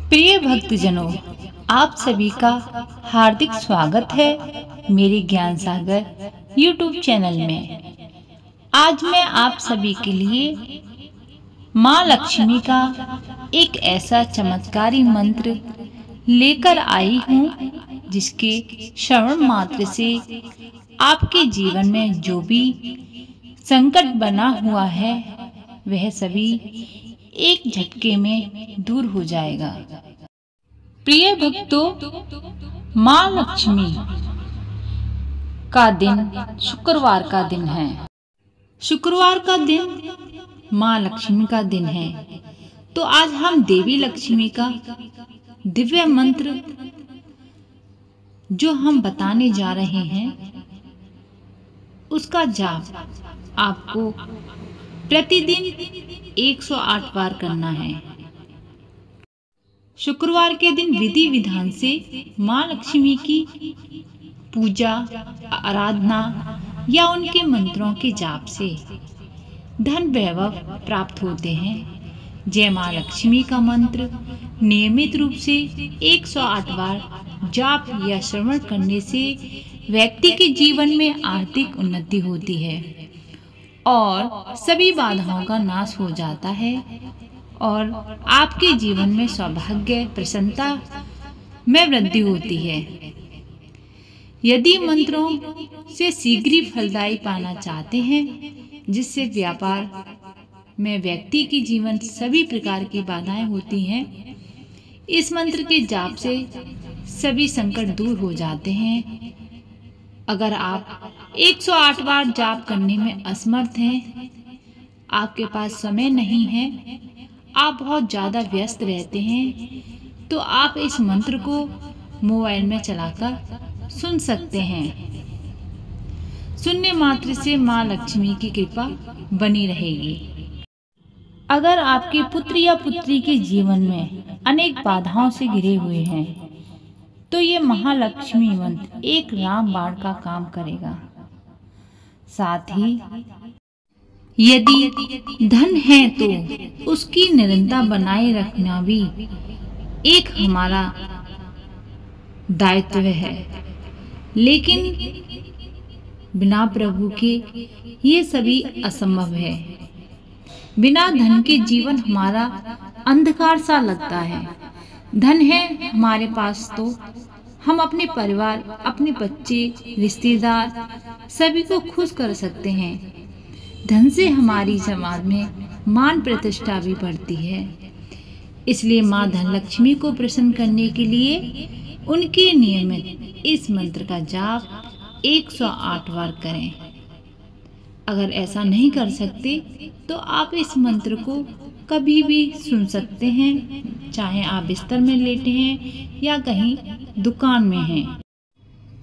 प्रिय भक्तजनों, आप सभी का हार्दिक स्वागत है मेरे ज्ञान सागर यूट्यूब चैनल में। आज मैं आप सभी के लिए माँ लक्ष्मी का एक ऐसा चमत्कारी मंत्र लेकर आई हूँ जिसके श्रवण मात्र से आपके जीवन में जो भी संकट बना हुआ है वह सभी एक झटके में दूर हो जाएगा। प्रिय भक्तों, माँ लक्ष्मी का दिन शुक्रवार का दिन है। शुक्रवार का दिन माँ लक्ष्मी का दिन है। तो आज हम देवी लक्ष्मी का दिव्य मंत्र जो हम बताने जा रहे हैं उसका जाप आपको प्रतिदिन 108 बार करना है। शुक्रवार के दिन विधि विधान से माँ लक्ष्मी की पूजा, आराधना या उनके मंत्रों के जाप से धन वैभव प्राप्त होते हैं। जय माँ लक्ष्मी का मंत्र नियमित रूप से 108 बार जाप या श्रवण करने से व्यक्ति के जीवन में आर्थिक उन्नति होती है और सभी बाधाओं का नाश हो जाता है और आपके जीवन में सौभाग्य, प्रसन्नता में वृद्धि होती है। यदि मंत्रों से शीघ्र ही फलदायी पाना चाहते हैं जिससे व्यापार में व्यक्ति के जीवन सभी प्रकार की बाधाएं होती हैं, इस मंत्र के जाप से सभी संकट दूर हो जाते हैं। अगर आप 108 बार जाप करने में असमर्थ हैं, आपके पास समय नहीं है, आप बहुत ज़्यादा व्यस्त रहते हैं, तो आप इस मंत्र को मोबाइल में चलाकर सुन सकते हैं। सुनने मात्र से माँ लक्ष्मी की कृपा बनी रहेगी। अगर आपके पुत्र या पुत्री के जीवन में अनेक बाधाओं से घिरे हुए हैं तो ये महालक्ष्मी मंत्र एक रामबाण का काम करेगा। साथ ही यदि धन है तो उसकी निरंतरता बनाए रखना भी एक हमारा दायित्व है, लेकिन बिना प्रभु के ये सभी असंभव है। बिना धन के जीवन हमारा अंधकार सा लगता है। धन है हमारे पास तो हम अपने परिवार, अपने बच्चे, रिश्तेदार सभी को खुश कर सकते हैं। धन से हमारी समाज में मान प्रतिष्ठा भी बढ़ती है। इसलिए माँ धनलक्ष्मी को प्रसन्न करने के लिए उनके नियमित इस मंत्र का जाप 108 बार करें। अगर ऐसा नहीं कर सकते तो आप इस मंत्र को कभी भी सुन सकते हैं, चाहे आप बिस्तर में लेटे हैं या कहीं दुकान में हैं।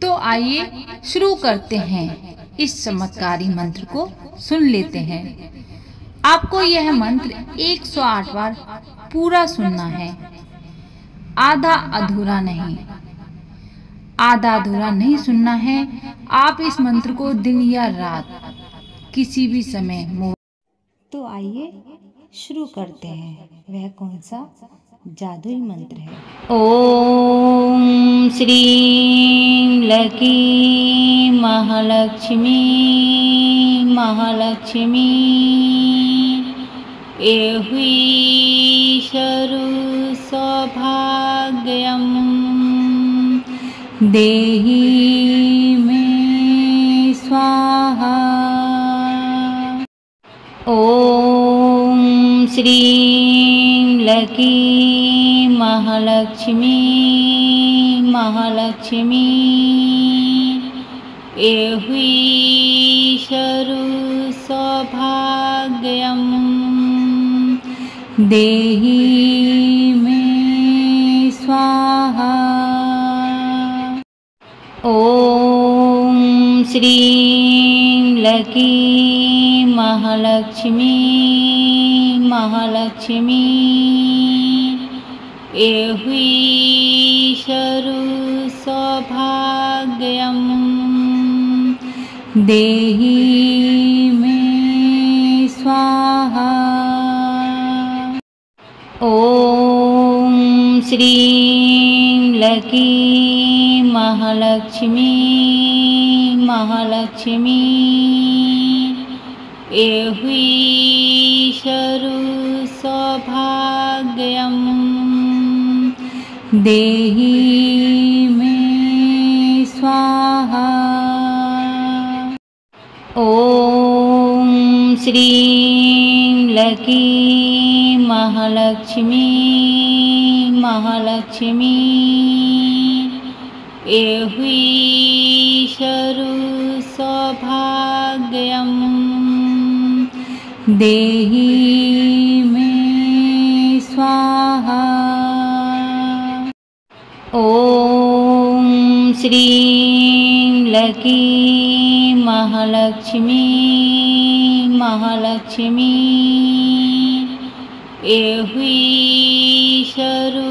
तो आइए शुरू करते हैं। इस चमत्कारी मंत्र को सुन लेते हैं। आपको यह मंत्र 108 बार पूरा सुनना है, आधा अधूरा नहीं। आधा अधूरा नहीं सुनना है। आप इस मंत्र को दिन या रात किसी भी समय तो आइए शुरू करते हैं। वह कौन सा जादुई मंत्र है? ओम श्रीं लकी महालक्ष्मी महालक्ष्मी एहि शरु सौभाग्यम देहि मे स्वाहा। ओम श्रीं लकी महालक्ष्मी महालक्ष्मी एहि शरु सौभाग्यम देहि मे स्वाहा। ओम श्रीं लकी महालक्ष्मी महालक्ष्मी एहि शरु सौभाग्यम देहि मे स्वाहा। ओम श्रीं लकी महालक्ष्मी महालक्ष्मी एहि शरु सौभाग्यं देहि मे स्वाहा। ॐ श्रीं लकी महालक्ष्मी महालक्ष्मी एहि शरु सौभाग्यं देहि मे स्वाहा। ॐ श्रीं लकी महालक्ष्मी महालक्ष्मी एहि शरु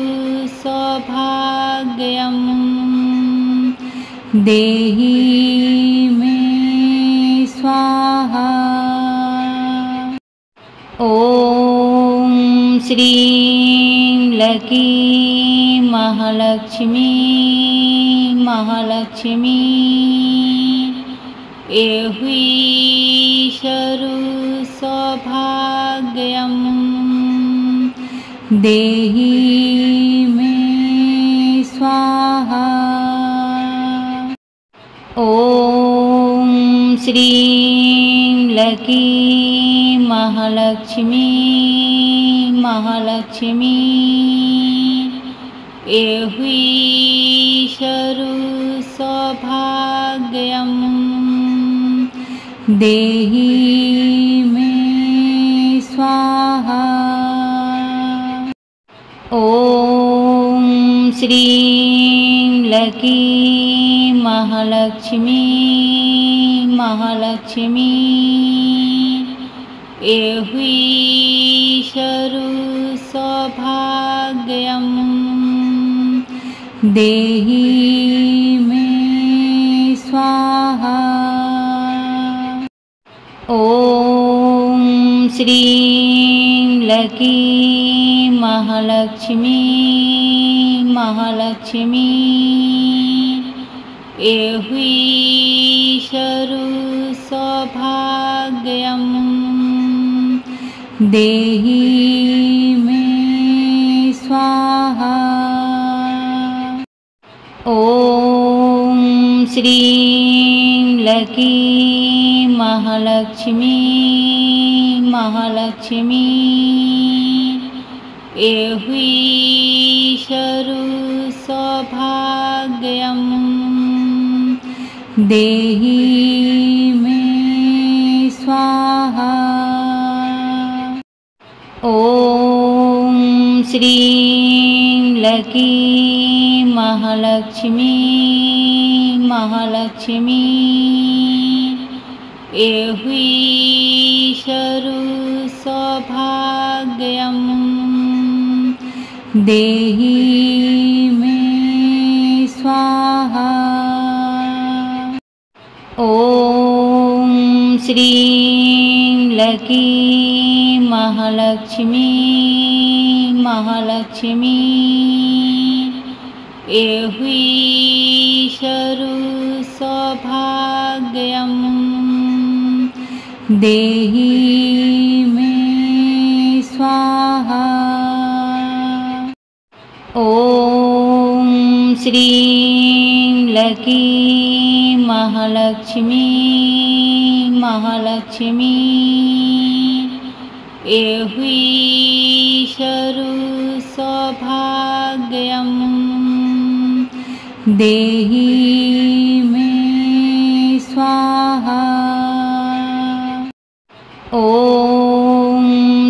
सौभाग्यं देहि मे स्वाहा। ॐ श्रीं लकी महालक्ष्मी महालक्ष्मी एहि शरु सौभाग्यं देहि मे स्वाहा। ॐ श्रीं लकी महालक्ष्मी महालक्ष्मी एहि शरु सौभाग्यं देहि मे स्वाहा। ॐ श्रीं लकी महालक्ष्मी महालक्ष्मी एहि शरु सौभाग्यं देहि मे स्वाहा। ॐ श्रीं लकी महालक्ष्मी महालक्ष्मी एहि शरु सौभाग्यं देहि मे स्वाहा। ॐ श्रीं लकी महालक्ष्मी महालक्ष्मी एहि शरु सौभाग्यं देहि मे स्वाहा। ॐ श्रीं लकी महालक्ष्मी महालक्ष्मी एहि शरु सौभाग्यं देहि मे स्वाहा। ॐ श्रीं लकी महालक्ष्मी महालक्ष्मी एहि शरु सौभाग्यं देहि मे स्वाहा। ॐ श्रीं लकी महालक्ष्मी महालक्ष्मी एहि शरु सौभाग्यं देहि मे स्वाहा। ॐ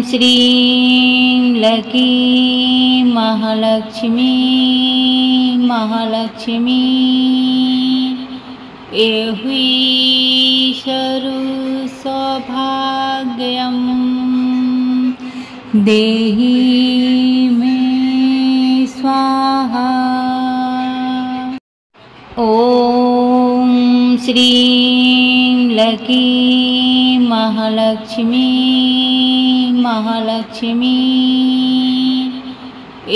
श्रीं लकी महालक्ष्मी महालक्ष्मी एहि शरु सौभाग्यं देहि मे स्वाहा। ॐ श्रीं लकी महालक्ष्मी महालक्ष्मी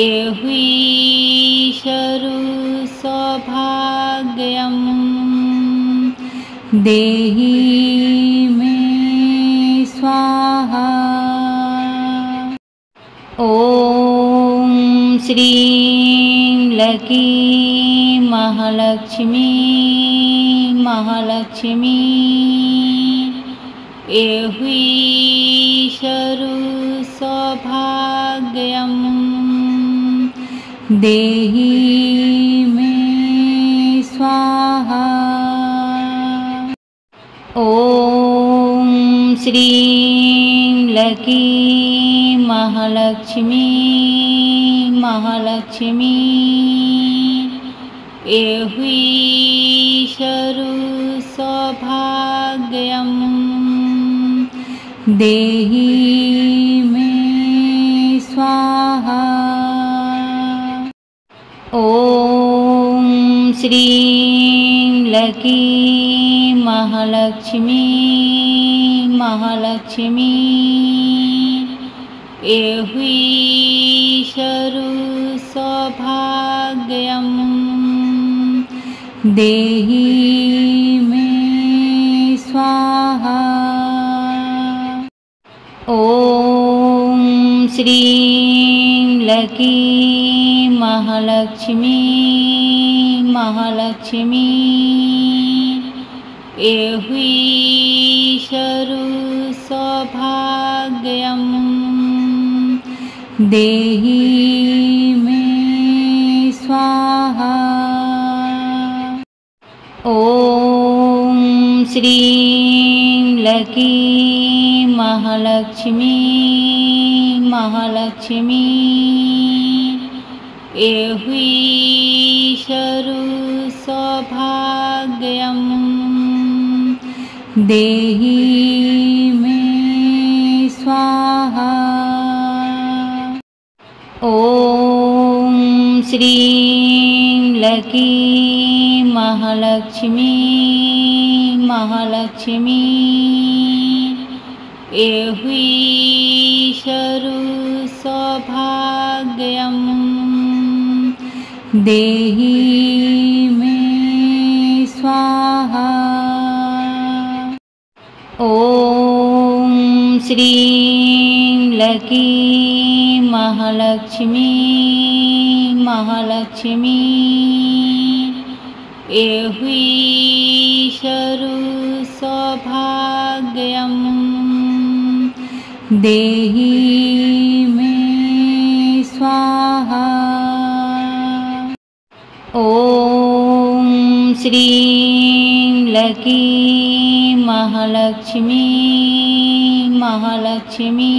एहुईशरु सौभाग्यं देहि मे स्वाहा। ॐ श्रीं लकी महालक्ष्मी महालक्ष्मी एहुईशरु सौभाग्यं देहि मे स्वाहा। ॐ श्रीं लकी महालक्ष्मी महालक्ष्मी एहुईशरु सौभाग्यं देहि मे स्वाहा। ॐ श्रीं लकी महालक्ष्मी महालक्ष्मी एहुईशरु सौभाग्यं देहि मे स्वाहा। ॐ श्रीं लकी महालक्ष्मी महालक्ष्मी एहुईशरु सौभाग्यं देहि मे स्वाहा। ॐ श्रीं लकी महालक्ष्मी महालक्ष्मी एहुईशरु सौभाग्यं देहि मे स्वाहा। ॐ श्रीं लकी महालक्ष्मी महालक्ष्मी एहुईशरु सौभाग्यं देहि मे स्वाहा। ॐ श्रीं लकी महालक्ष्मी महालक्ष्मी एहुईशरु सौभाग्यं देहि मे स्वाहा। ॐ श्रीं लकी महालक्ष्मी महालक्ष्मी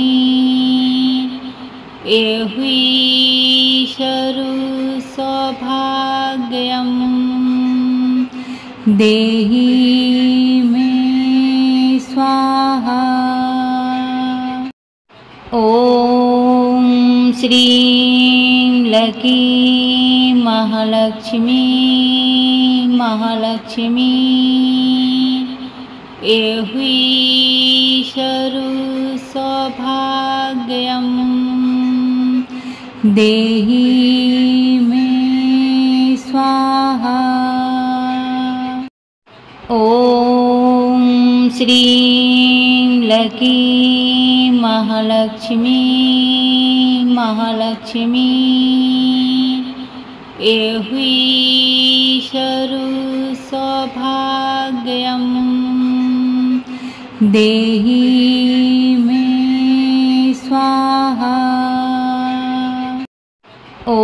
एहुईशरु सौभाग्यं देहि मे स्वाहा। ॐ श्रीं लकी महालक्ष्मी महालक्ष्मी एहुईशरु सौभाग्यं देहि मे स्वाहा। ॐ श्रीं लकी महालक्ष्मी महालक्ष्मी एहुईशरु सौभाग्यं देहि मे स्वाहा। ॐ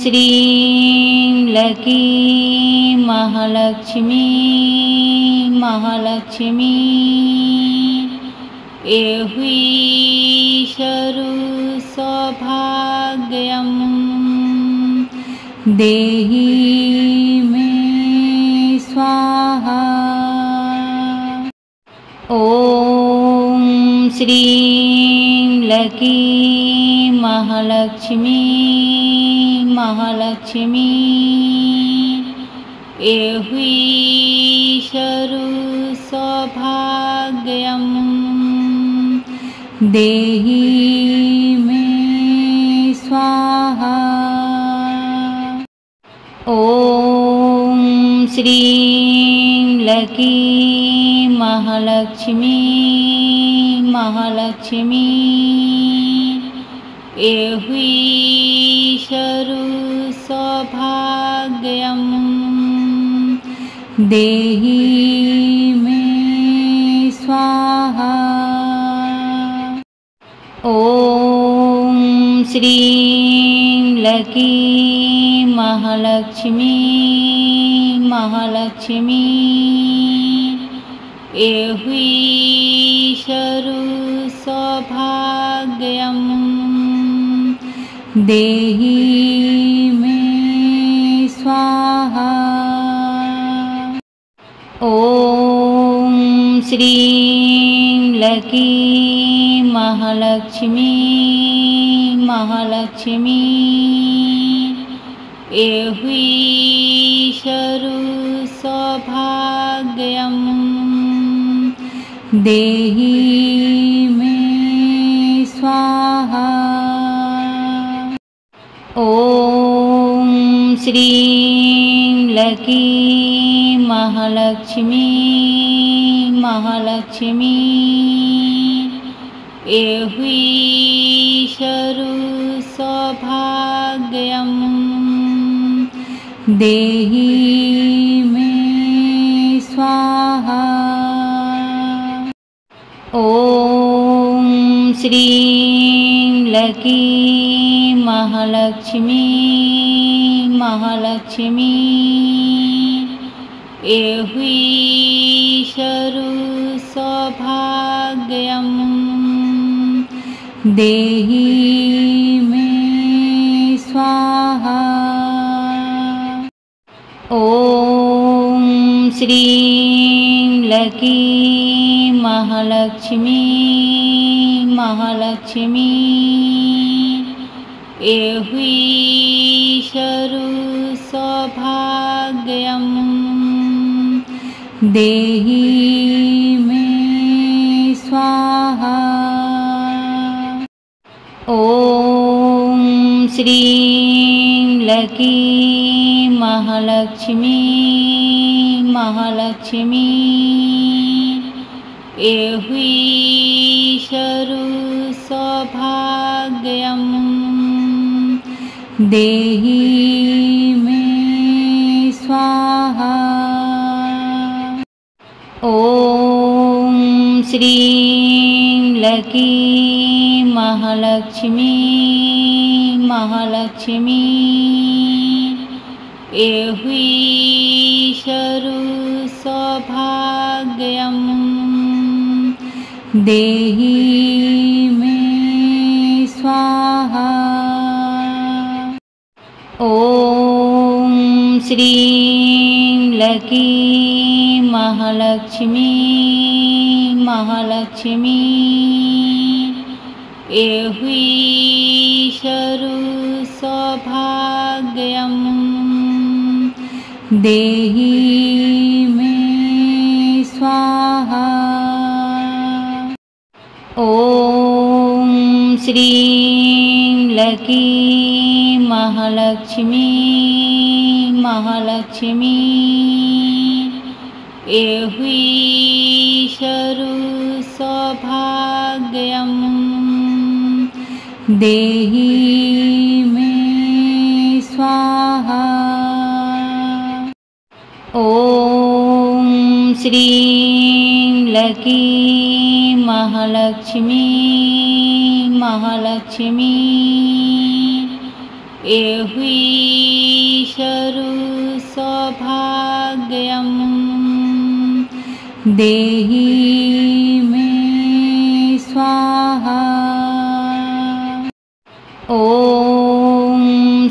श्रीं लकी महालक्ष्मी महालक्ष्मी एहुईशरु सौभाग्यं देहि मे स्वाहा। ॐ श्रीं लकी महालक्ष्मी महालक्ष्मी एहुईशरु सौभाग्यं देहि मे स्वाहा। ॐ श्रीं लकी महालक्ष्मी महालक्ष्मी एहि शरु सौभाग्यं देहि मे स्वाहा। ॐ श्रीं लकी महालक्ष्मी महालक्ष्मी एहि शरु सौभाग्यं देहि मे स्वाहा। ॐ श्रीं लकी महालक्ष्मी महालक्ष्मी एहि शरु सौभाग्यं देहि मे स्वाहा। ॐ श्रीं लकी महालक्ष्मी महालक्ष्मी एहि शरु सौभाग्यं देहि मे स्वाहा। ॐ श्रीं लकी महालक्ष्मी महालक्ष्मी एहि शरु सौभाग्यं देहि मे स्वाहा। ॐ श्रीं लकी महालक्ष्मी महालक्ष्मी एहि शरु सौभाग्यं देहि मे स्वाहा। ॐ श्रीं लकी महालक्ष्मी महालक्ष्मी एहि शरु सौभाग्यं देहि मे स्वाहा। ॐ श्रीं लकी महालक्ष्मी महालक्ष्मी एहि शरु सौभाग्यं देहि मे स्वाहा। ॐ श्रीं लकी महालक्ष्मी महालक्ष्मी एहि शरु सौभाग्यं देहि मे स्वाहा। ॐ श्रीं लकी महालक्ष्मी महालक्ष्मी एहि शरु सौभाग्यं देहि मे स्वाहा। ॐ श्रीं लकी महालक्ष्मी महालक्ष्मी एहि शरु सौभाग्यं देहि मे स्वाहा। ॐ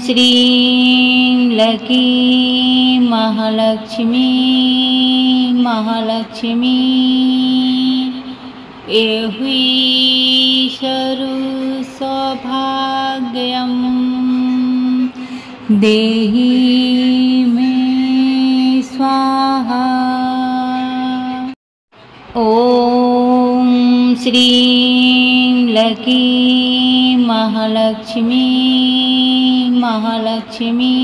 श्रीं लकी महालक्ष्मी महालक्ष्मी एहि शरु सौभाग्यं देहि मे स्वाहा। ॐ श्रीं श्रीं लकी महालक्ष्मी महालक्ष्मी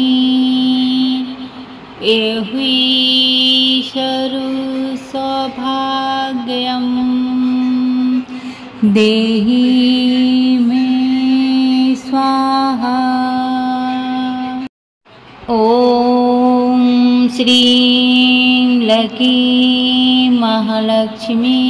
एहि शरु सौभाग्यं देहि मे स्वाहा। ॐ श्रीं लकी महालक्ष्मी